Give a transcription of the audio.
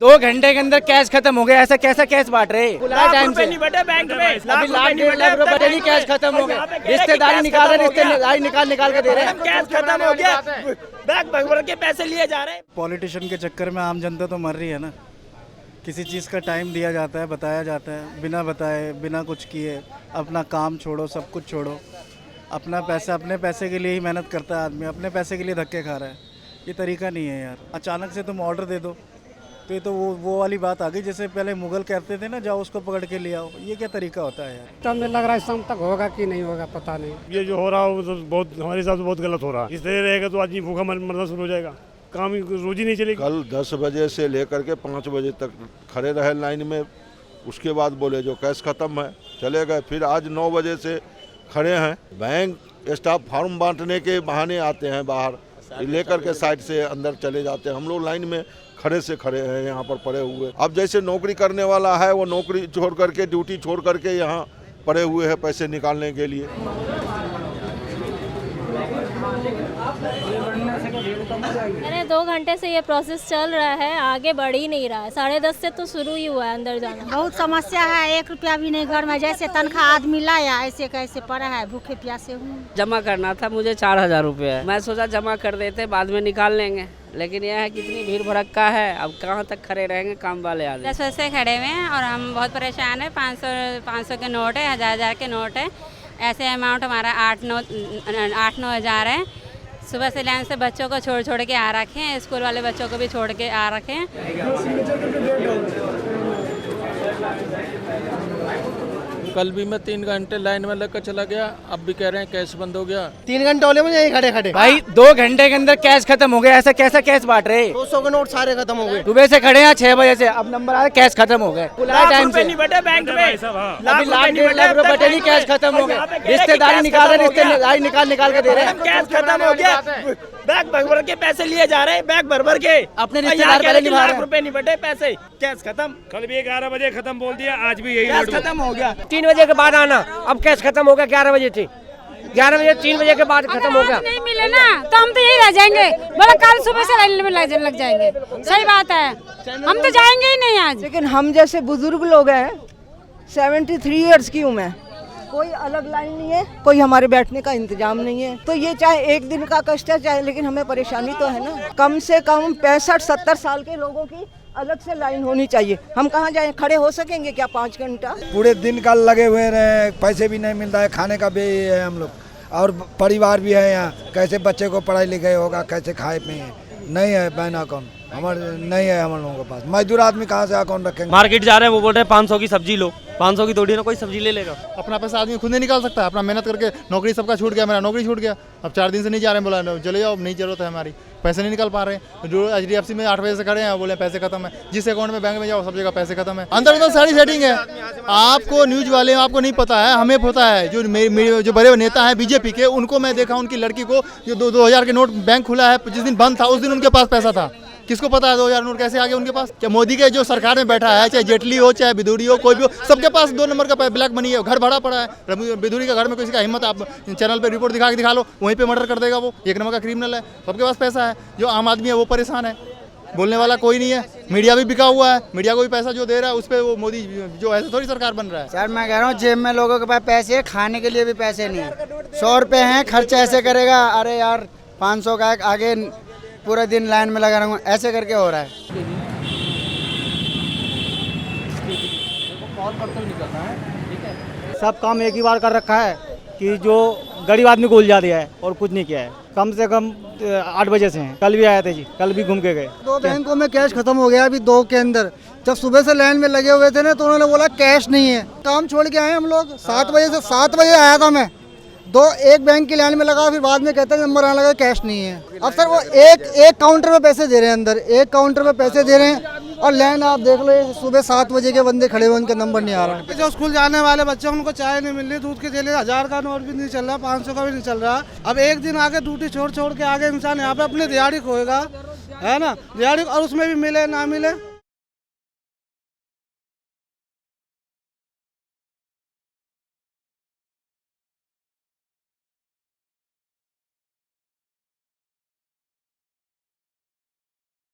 2 घंटे के अंदर कैश खत्म हो गया। ऐसा कैसा कैश बांट रहे टाइम से? नहीं बटे बैंक में, अभी लाख रुपए डेली कैश खत्म हो गया। रिश्तेदारी निकाल रहे, रिश्तेदारी निकाल के दे रहे हैं। कैश खत्म हो गया, बैंक भर के पैसे लिए जा रहे हैं। पॉलिटिशियन के चक्कर में आम जनता तो मर रही है ना। किसी चीज़ का टाइम दिया जाता है, बताया जाता है, बिना बताए, बिना कुछ किए अपना काम छोड़ो, सब कुछ छोड़ो, अपना पैसा, अपने पैसे के लिए ही मेहनत करता है आदमी, अपने पैसे के लिए धक्के खा रहा है। ये तरीका नहीं है यार। अचानक से तुम ऑर्डर दे दो तो ये तो वो वाली बात आ गई जैसे पहले मुगल कहते थे ना, जाओ उसको पकड़ के ले आओ। ये क्या तरीका होता है यार? तो हमें लग रहा है शाम तक होगा कि नहीं होगा पता नहीं। ये जो हो रहा है वो तो बहुत हमारे हिसाब से बहुत गलत हो रहा है। इस तरह रहेगा तो आदमी भूखा मरना शुरू हो जाएगा, काम रोजी नहीं चलेगी। कल 10 बजे से लेकर के 5 बजे तक खड़े रहे लाइन में, उसके बाद बोले जो कैश खत्म है चले गए। फिर आज 9 बजे से खड़े हैं। बैंक स्टाफ फॉर्म बांटने के बहाने आते हैं बाहर, लेकर के साइड से अंदर चले जाते हैं। हम लोग लाइन में खड़े से खड़े हैं यहाँ पर पड़े हुए। अब जैसे नौकरी करने वाला है वो नौकरी छोड़ करके, ड्यूटी छोड़ करके यहाँ पड़े हुए हैं पैसे निकालने के लिए। अरे 2 घंटे से ये प्रोसेस चल रहा है, आगे बढ़ ही नहीं रहा है। 10:30 से तो शुरू ही हुआ है अंदर जाना। बहुत समस्या है, 1 रुपया भी नहीं घर में। जैसे तनख्वाह आदमी लाया ऐसे कैसे पड़ा है, भूखे प्यासे हूँ। जमा करना था मुझे 4000 रुपये। मैं सोचा जमा कर देते, बाद में निकाल लेंगे, लेकिन यह है कितनी भीड़ भड़क्का है। अब कहाँ तक खड़े रहेंगे काम वाले आदमी। 10 बजे से खड़े हुए हैं और हम बहुत परेशान हैं। 500 के नोट है, 1000 के नोट है। ऐसे अमाउंट हमारा 8-9 हज़ार है। सुबह से लाइन से बच्चों को छोड़ के आ रखे हैं, स्कूल वाले बच्चों को भी छोड़ के आ रखे हैं। कल भी मैं 3 घंटे लाइन में लगकर चला गया, अब भी कह रहे हैं कैश बंद हो गया। 3 घंटे होले मुझे यहीं खड़े भाई। 2 घंटे के अंदर कैश खत्म हो गया। ऐसा कैसा कैश बांट रहे? 200 के नोट सारे खत्म हो गए। सुबह से खड़े हैं 6 बजे से, अब नंबर आया कैश खत्म हो गए टाइम से। नहीं बटे बैंक में, अभी लाख रुपए डेली कैश खत्म हो गया। रिश्तेदारी निकाल रहे, रिश्तेदारी निकाल के दे रहे हैं। कैश खत्म हो गया, बैंक भर के पैसे लिए जा रहे हैं। बैंक भर के अपने रिश्तेदार पहले निभा रहे हैं। लाख रुपए नहीं बटे पैसे, कैश खत्म। कल भी 11 बजे खत्म बोल दिया, आज भी यही कैश खत्म हो गया। 3 बजे के बाद आना, अब कैश खत्म हो गया 11 बजे से। 11 बजे 3 बजे के बाद खत्म हो गया। नहीं मिले ना तो हम तो यही रह जाएंगे। बोला कल सुबह से लाइन में लग जाएंगे। सही बात है, हम तो जाएंगे ही नहीं आज। लेकिन हम जैसे बुजुर्ग लोग हैं, 73 इयर्स की हूँ मैं, कोई अलग लाइन नहीं है, कोई हमारे बैठने का इंतजाम नहीं है। तो ये चाहे 1 दिन का कष्ट है चाहे, लेकिन हमें परेशानी तो है ना। कम से कम 65-70 साल के लोगों की अलग से लाइन होनी चाहिए। हम कहाँ जाएं, खड़े हो सकेंगे क्या 5 घंटा? पूरे दिन का लगे हुए रहे, पैसे भी नहीं मिल रहा है, खाने का भी है हम लोग, और परिवार भी है यहाँ। कैसे बच्चे को पढ़ाई लिखाई होगा, कैसे खाए पिए? नहीं है बैंक अकाउंट हमारे, नहीं है हम लोगों के पास। मजदूर आदमी कहाँ से अकाउंट रखेंगे? मार्केट जा रहे हैं, वो बोल रहे हैं 500 की सब्जी लो। 500 की थोड़ी ना कोई सब्जी ले लेगा। अपना पैसा आदमी खुद नहीं निकाल सकता। अपना मेहनत करके नौकरी सबका छूट गया, मेरा नौकरी छूट गया। अब 4 दिन से नहीं जा रहे हैं, बोला चले जाओ, नहीं जरूरत है हमारी, पैसे नहीं निकाल पा रहे हैं। जो HDFC में 8 बजे से खड़े हैं, बोले पैसे खत्म है। जिस अकाउंट में बैंक में जाओ सब जगह पैसे खत्म है। अंदर सारी सेटिंग है। आपको न्यूज वाले आपको नहीं पता है, हमें पता है। जो बड़े नेता हैं बीजेपी के, उनको मैं देखा, उनकी लड़की को जो 2000 के नोट बैंक खुला है, जिस दिन बंद था उस दिन उनके पास पैसा था। किसको पता है 2000 नोट कैसे आ गए उनके पास? क्या मोदी के जो सरकार में बैठा है, चाहे जेटली हो चाहे बिधूरी हो, कोई भी हो, सबके पास 2 नंबर का ब्लैक मनी है। घर भरा पड़ा है। बिधूरी का घर में किसी का हिम्मत, आप चैनल पे रिपोर्ट दिखा लो, वहीं पे मर्डर कर देगा वो। 1 नंबर का क्रिमिनल है। सबके पास पैसा है। जो आम आदमी है वो परेशान है, बोलने वाला कोई नहीं है। मीडिया भी बिका हुआ है, मीडिया को भी पैसा जो दे रहा है उस पर वो मोदी जो ऐसे थोड़ी सरकार बन रहा है। सर मैं कह रहा हूँ जेब में लोगों के पास पैसे, खाने के लिए भी पैसे नहीं है। 100 रुपये हैं, खर्चा ऐसे करेगा। अरे यार 500 का आगे पूरा दिन लाइन में लगा रहूँगा, ऐसे करके हो रहा है। सब काम एक ही बार कर रखा है कि जो गरीब आदमी को उलझा दिया है और कुछ नहीं किया है। कम से कम 8 बजे से हैं। कल भी आए थे जी, कल भी घूम के गए। 2 बैंकों में कैश खत्म हो गया अभी 2 के अंदर। जब सुबह से लाइन में लगे हुए थे ना, तो उन्होंने बोला कैश नहीं है। काम छोड़ के आए हम लोग 7 बजे से। 7 बजे आया था मैं, 1 बैंक की लाइन में लगा, फिर बाद में कहते हैं नंबर आने लगा कैश नहीं है। अब सर वो एक काउंटर में पैसे दे रहे हैं, अंदर 1 काउंटर में पैसे दे रहे हैं, और लाइन आप देख लो, सुबह 7 बजे के बंदे खड़े हुए, उनके नंबर नहीं आ रहा। जो स्कूल जाने वाले बच्चे उनको चाय नहीं मिल रही, दूध के चले 1000 का नोट भी नहीं चल रहा, 500 का भी नहीं चल रहा। अब 1 दिन आगे ड्यूटी छोड़ के आगे इंसान यहाँ पे अपनी दिहाड़ी खोएगा, है ना। दिहाड़ी, और उसमें भी मिले ना मिले